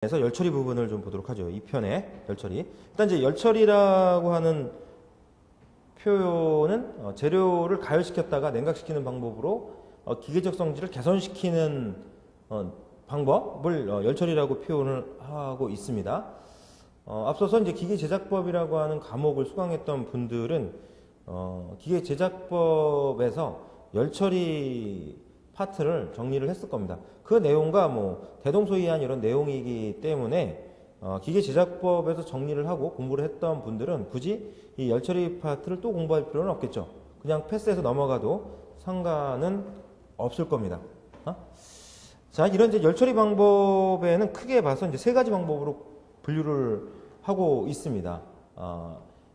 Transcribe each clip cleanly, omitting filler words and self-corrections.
그래서 열처리 부분을 좀 보도록 하죠. 이 편의 열처리. 일단 이제 열처리라고 하는 표현은 재료를 가열시켰다가 냉각시키는 방법으로 기계적 성질을 개선시키는 방법을 열처리라고 표현을 하고 있습니다. 앞서서 이제 기계 제작법이라고 하는 과목을 수강했던 분들은 기계 제작법에서 열처리 파트를 정리를 했을 겁니다. 그 내용과 뭐 대동소이한 이런 내용이기 때문에 기계 제작법에서 정리를 하고 공부를 했던 분들은 굳이 이 열처리 파트를 또 공부할 필요는 없겠죠. 그냥 패스해서 넘어가도 상관은 없을 겁니다. 자, 이런 이제 열처리 방법에는 크게 봐서 이제 세 가지 방법으로 분류를 하고 있습니다.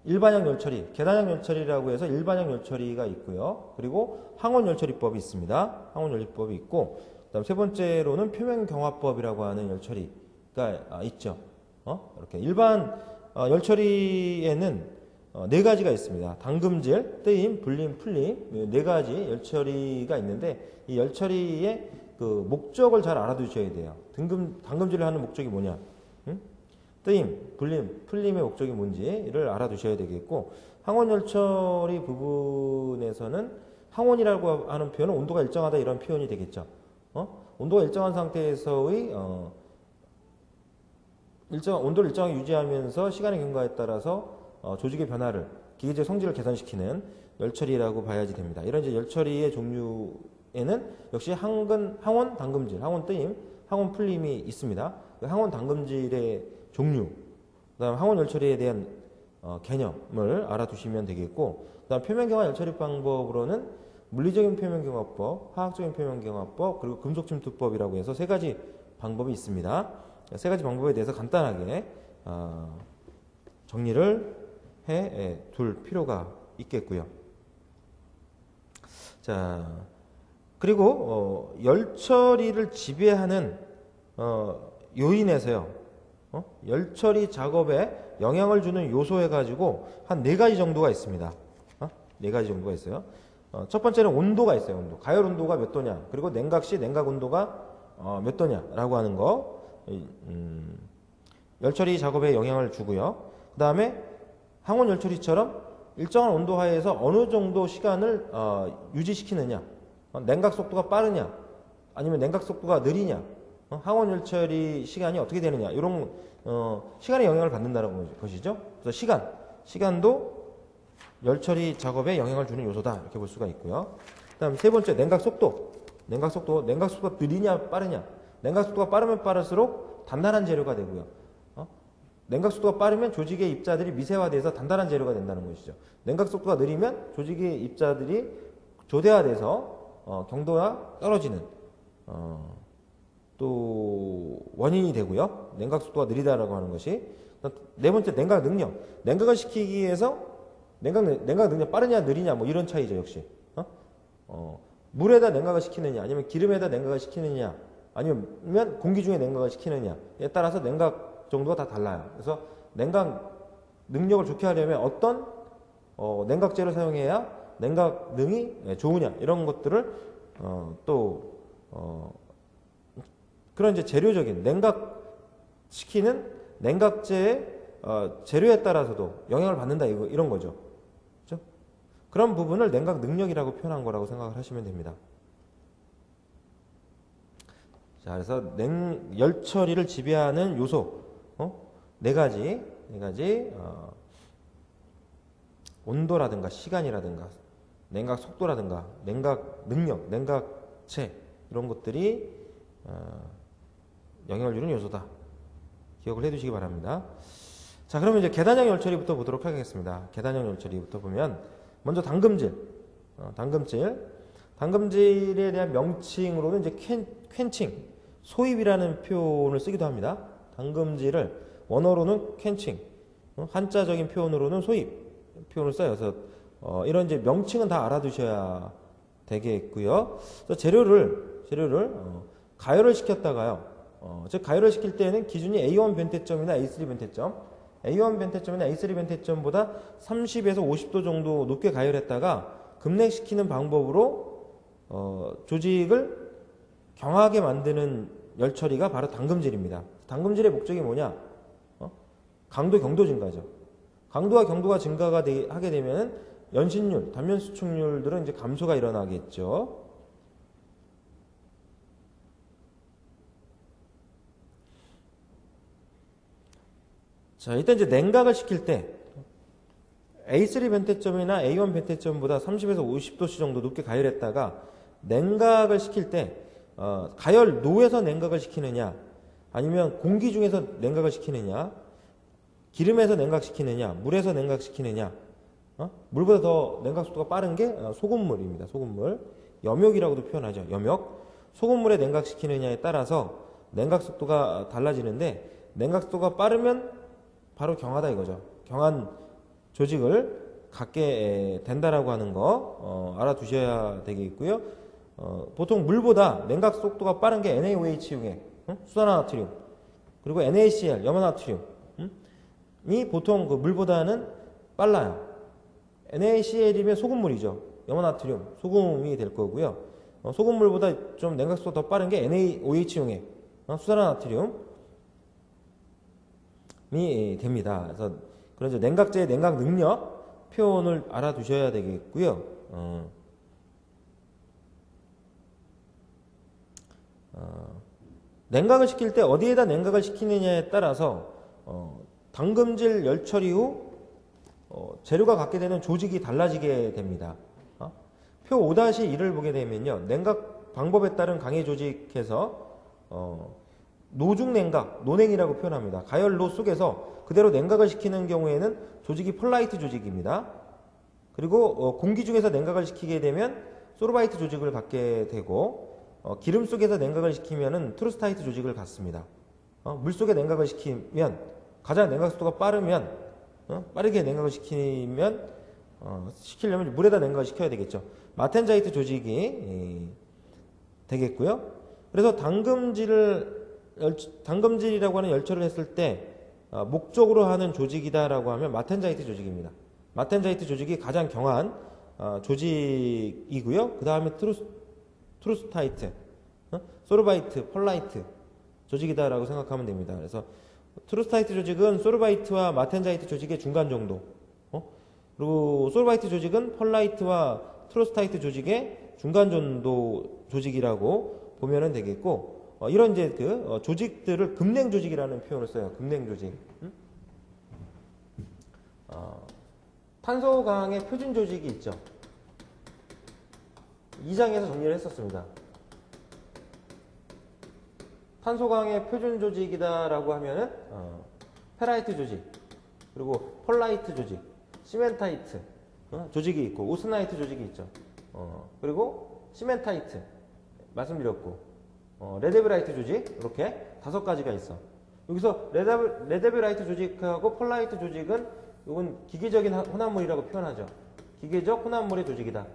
일반형 열처리, 계단형 열처리라고 해서 일반형 열처리가 있고요. 그리고 항원 열처리법이 있습니다. 항원 열처리법이 있고, 그다음 세 번째로는 표면 경화법이라고 하는 열처리가 있죠. 이렇게 일반 열처리에는 네 가지가 있습니다. 담금질, 뜨임, 불림, 풀림 네 가지 열처리가 있는데 이 열처리의 그 목적을 잘 알아두셔야 돼요. 담금질을 하는 목적이 뭐냐? 뜨임, 불림, 풀림의 목적이 뭔지를 알아두셔야 되겠고, 항원 열처리 부분에서는 항원이라고 하는 표현은 온도가 일정하다 이런 표현이 되겠죠. 온도가 일정한 상태에서의 온도를 일정하게 유지하면서 시간의 경과에 따라서 조직의 변화를 기계적 성질을 개선시키는 열처리라고 봐야지 됩니다. 이런 이제 열처리의 종류에는 역시 항원 담금질, 항원 뜨임, 항원 풀림이 있습니다. 그 항원 담금질의 종류, 그다음 항원 열처리에 대한 개념을 알아두시면 되겠고, 그다음 표면경화 열처리 방법으로는 물리적인 표면경화법, 화학적인 표면경화법, 그리고 금속침투법이라고 해서 세 가지 방법이 있습니다. 세 가지 방법에 대해서 간단하게 정리를 해 둘 필요가 있겠고요. 자, 그리고 열처리를 지배하는 요인에서요. 열처리 작업에 영향을 주는 요소 해가지고 한 네 가지 정도가 있습니다. 네 가지 정도가 있어요. 첫 번째는 온도가 있어요. 온도. 가열 온도가 몇 도냐. 그리고 냉각 시 냉각 온도가 몇 도냐라고 하는 거. 열처리 작업에 영향을 주고요. 그 다음에 항원 열처리처럼 일정한 온도 하에서 어느 정도 시간을 유지시키느냐. 냉각 속도가 빠르냐. 아니면 냉각 속도가 느리냐. 항원 열처리 시간이 어떻게 되느냐. 이런 시간에 영향을 받는다는 것이죠. 그래서 시간도 열처리 작업에 영향을 주는 요소다. 이렇게 볼 수가 있고요. 그다음 세 번째 냉각 속도가 느리냐 빠르냐. 냉각 속도가 빠르면 빠를수록 단단한 재료가 되고요. 냉각 속도가 빠르면 조직의 입자들이 미세화돼서 단단한 재료가 된다는 것이죠. 냉각 속도가 느리면 조직의 입자들이 조대화돼서 경도가 떨어지는 또 원인이 되고요. 냉각 속도가 느리다라고 하는 것이. 네 번째 냉각 능력. 냉각을 시키기 위해서 냉각 능력 빠르냐 느리냐 뭐 이런 차이죠. 역시. 물에다 냉각을 시키느냐 아니면 기름에다 냉각을 시키느냐 아니면 공기 중에 냉각을 시키느냐에 따라서 냉각 정도가 다 달라요. 그래서 냉각 능력을 좋게 하려면 어떤 냉각제를 사용해야 냉각 능이 좋으냐 이런 것들을 그런 이제 재료적인 냉각시키는 냉각제의 재료에 따라서도 영향을 받는다 이런 거죠. 그렇죠? 그런 부분을 냉각 능력이라고 표현한 거라고 생각을 하시면 됩니다. 자, 그래서 열처리를 지배하는 요소 네 가지 온도라든가 시간이라든가 냉각 속도라든가 냉각 능력, 냉각체 이런 것들이 영향을 주는 요소다. 기억을 해두시기 바랍니다. 자, 그러면 이제 계단형 열처리부터 보도록 하겠습니다. 계단형 열처리부터 보면 먼저 담금질에 대한 명칭으로는 이제 퀸칭, 소입이라는 표현을 쓰기도 합니다. 담금질을 원어로는 퀸칭, 한자적인 표현으로는 소입 표현을 써요. 그래서 이런 이제 명칭은 다 알아두셔야 되겠고요. 그래서 재료를 가열을 시켰다가요. 즉 가열을 시킬 때는 기준이 A1 변태점이나 A3 변태점, A1 변태점이나 A3 변태점보다 30에서 50도 정도 높게 가열했다가 급냉시키는 방법으로 조직을 경하게 만드는 열처리가 바로 담금질입니다. 당금질의 목적이 뭐냐? 강도, 경도 증가죠. 강도와 경도가 증가가 하게 되면 연신율, 단면 수축률들은 이제 감소가 일어나겠죠. 자, 일단 이제 냉각을 시킬 때 A3 변태점이나 A1 변태점보다 30에서 50도씨 정도 높게 가열했다가 냉각을 시킬 때 가열로에서 냉각을 시키느냐, 아니면 공기 중에서 냉각을 시키느냐, 기름에서 냉각시키느냐, 물에서 냉각시키느냐. 물보다 더 냉각 속도가 빠른 게 소금물입니다. 소금물. 염욕이라고도 표현하죠. 염욕. 소금물에 냉각시키느냐에 따라서 냉각 속도가 달라지는데, 냉각 속도가 빠르면 바로 경하다 이거죠. 경한 조직을 갖게 된다라고 하는 거 알아두셔야 되겠고요. 보통 물보다 냉각 속도가 빠른 게 NaOH용액, 수산화나트륨, 그리고 NaCl, 염화나트륨 이 보통 그 물보다는 빨라요. NaCl이면 소금물이죠. 염화나트륨, 소금이 될 거고요. 소금물보다 좀 냉각속도가 더 빠른 게 NaOH용액, 수산화나트륨이 됩니다. 그래서 그런 이제 냉각제의 냉각 능력 표현을 알아두셔야 되겠고요. 냉각을 시킬 때 어디에다 냉각을 시키느냐에 따라서 당금질 열처리 후 재료가 갖게 되는 조직이 달라지게 됩니다. 표 5-1을 보게 되면요, 냉각 방법에 따른 강해 조직에서 노중 냉각, 노냉이라고 표현합니다. 가열로 속에서 그대로 냉각을 시키는 경우에는 조직이 폴라이트 조직입니다. 그리고 공기 중에서 냉각을 시키게 되면 소르바이트 조직을 갖게 되고, 기름 속에서 냉각을 시키면은 트루스타이트 조직을 갖습니다. 물 속에 냉각을 시키면 가장 냉각 속도가 빠르면 빠르게 냉각을 시키려면 물에다 냉각을 시켜야 되겠죠. 마텐자이트 조직이 되겠고요. 그래서 당금질이라고 하는 열처리를 했을 때 목적으로 하는 조직이다라고 하면 마텐자이트 조직입니다. 마텐자이트 조직이 가장 경한 조직이고요. 그 다음에 트루스타이트, 소르바이트, 폴라이트 조직이다라고 생각하면 됩니다. 그래서 트루스타이트 조직은 소르바이트와 마텐자이트 조직의 중간 정도, 그리고 소르바이트 조직은 폴라이트와 트루스타이트 조직의 중간 정도 조직이라고 보면 되겠고, 이런 이제 그 조직들을 금냉 조직이라는 표현을 써요. 금냉 조직. 탄소 강의 표준 조직이 있죠. 2장에서 정리를 했었습니다. 탄소 강의 표준 조직이다라고 하면은 페라이트 조직, 그리고 폴라이트 조직, 시멘타이트 조직이 있고, 오스나이트 조직이 있죠. 그리고 시멘타이트 말씀드렸고, 레데브라이트 조직, 이렇게 5가지가 있어. 여기서 레데브라이트 조직하고 폴라이트 조직은 이건 기계적인 혼합물이라고 표현하죠. 기계적 혼합물의 조직이다.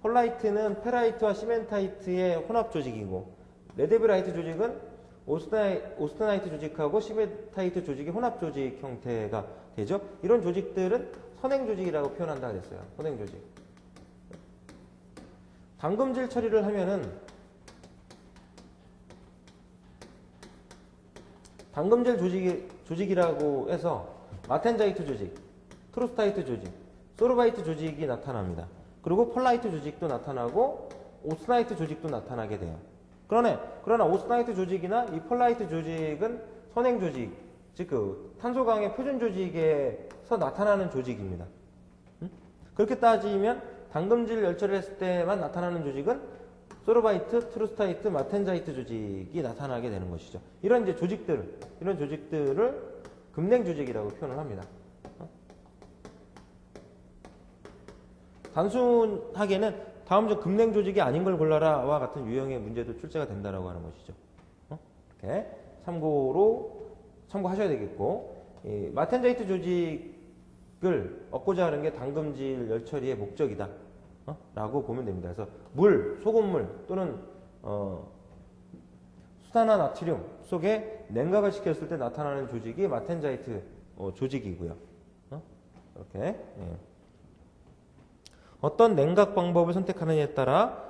폴라이트는 페라이트와 시멘타이트의 혼합 조직이고, 레데브라이트 조직은 오스트나이트 조직하고 시멘타이트 조직의 혼합 조직 형태가 되죠. 이런 조직들은 선행 조직이라고 표현한다 그랬어요. 선행 조직. 당금질 처리를 하면은 당금질 조직이라고 해서 마텐자이트 조직, 트루스타이트 조직, 소르바이트 조직이 나타납니다. 그리고 폴라이트 조직도 나타나고 오스나이트 조직도 나타나게 돼요. 그러나 오스나이트 조직이나 이 폴라이트 조직은 선행 조직, 즉 그 탄소 강의 표준 조직에서 나타나는 조직입니다. 그렇게 따지면 당금질 열처리를 했을 때만 나타나는 조직은 소르바이트, 트루스타이트, 마텐자이트 조직이 나타나게 되는 것이죠. 이런 조직들을 금냉 조직이라고 표현을 합니다. 단순하게는 다음 중 금냉 조직이 아닌 걸 골라라와 같은 유형의 문제도 출제가 된다라고 하는 것이죠. 이렇게 참고하셔야 되겠고, 마텐자이트 조직을 얻고자 하는 게 당금질 열처리의 목적이다 라고 보면 됩니다. 그래서 물, 소금물 또는 수산화 나트륨 속에 냉각을 시켰을 때 나타나는 조직이 마텐자이트 조직이고요. 이렇게. 예. 어떤 냉각 방법을 선택하느냐에 따라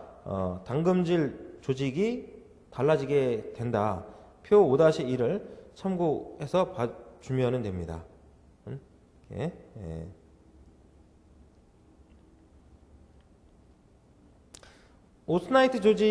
당금질 조직이 달라지게 된다. 표 5-1을 참고해서 봐주면 됩니다. 예. 예. 오스나이트 조직